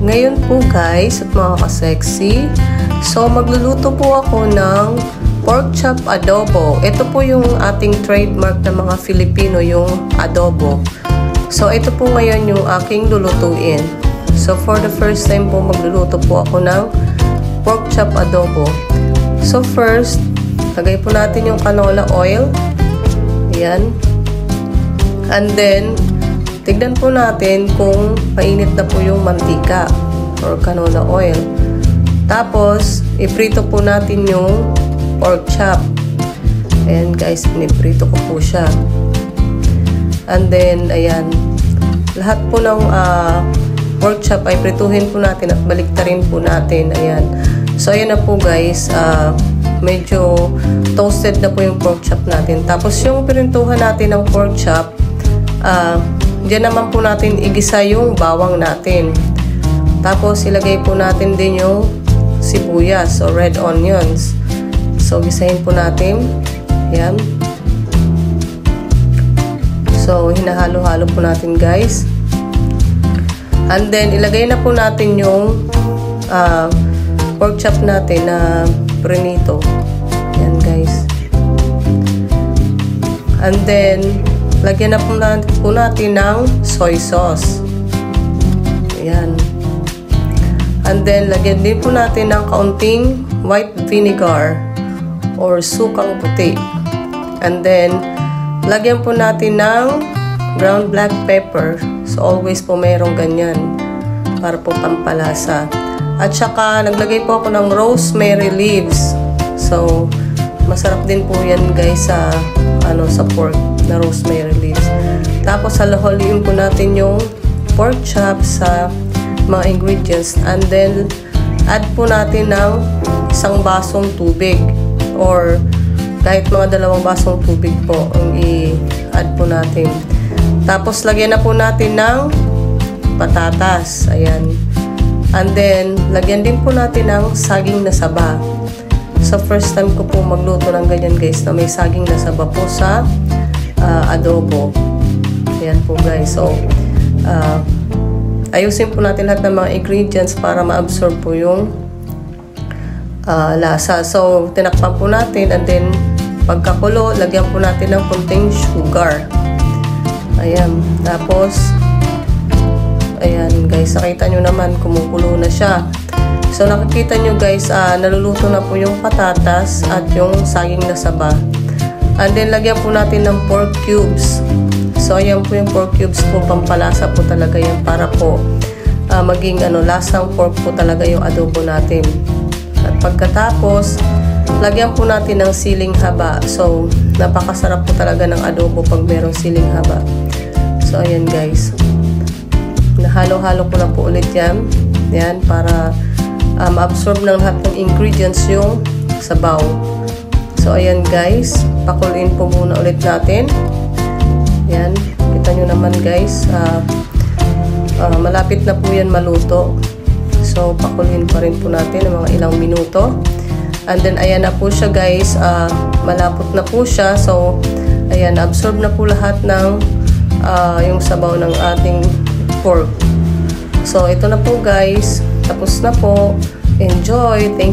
Ngayon po guys at mga ka-sexy, so magluluto po ako ng pork chop adobo. Ito po yung ating trademark ng mga Filipino, yung adobo. So ito po ngayon yung aking lulutuin. So for the first time po magluluto po ako ng pork chop adobo. So first, lagay po natin yung canola oil. Ayan. And then, tignan po natin kung mainit na po yung mantika or canola oil. Tapos, iprito po natin yung pork chop. Ayan guys, piniprito ko po siya. And then, ayan. Lahat po ng pork chop ay prituhin po natin at baliktarin po natin. Ayan. So, ayan na po guys. Medyo toasted na po yung pork chop natin. Tapos, yung pirintuhan natin ng pork chop, diyan naman po natin igisa yung bawang natin. Tapos, ilagay po natin din yung sibuyas o red onions. So, gisahin po natin. Ayan. So, hinahalo-halo po natin guys. And then, ilagay na po natin yung pork chop natin na prinito. Ayan guys. And then, lagyan na po natin ng soy sauce. Ayan. And then, lagyan din po natin ng kaunting white vinegar or sukang puti. And then, lagyan po natin ng ground black pepper. So, always po mayroong ganyan para po pampalasa. At saka, naglagay po ako ng rosemary leaves. So, masarap din po yan guys sa pork na rosemary leaves. Tapos halo-haloin po natin yung pork chop sa mga ingredients, and then add po natin ng isang basong tubig or kahit mga 2 basong tubig po ang i-add po natin. Tapos lagyan na po natin ng patatas. Ayan. And then lagyan din po natin ng saging na saba. So first time ko po magluto ng ganyan guys, na may saging na saba po sa adobo. Ayan po guys. So, ayusin po natin lahat ng mga ingredients para ma-absorb po yung lasa. So, tinakpan po natin, and then pagkakulo, lagyan po natin ng konting sugar. Ayan. Tapos, ayan guys, nakita nyo naman, kumukulo na siya. So, nakikita nyo guys, naluluto na po yung patatas at yung saging na saba. And then, lagyan po natin ng pork cubes. So, ayan po yung pork cubes po, pampalasa po talaga yan para po maging lasang pork po talaga yung adobo natin. At pagkatapos, lagyan po natin ng siling haba. So, napakasarap po talaga ng adobo pag merong siling haba. So, ayan guys. Nahalo-halo ko na po ulit yan. Yan, para ma-absorb ng lahat ng ingredients yung sabaw. So, ayan guys. Pakuloyin po muna ulit natin. Ayan. Kita nyo naman guys. Malapit na po yan maluto. So, pakuloyin pa rin po natin ng mga ilang minuto. And then, ayan na po siya guys. Malapot na po siya. So, ayan. Absorb na po lahat ng yung sabaw ng ating pork. So, ito na po guys. Tapos na po. Enjoy! Thank you.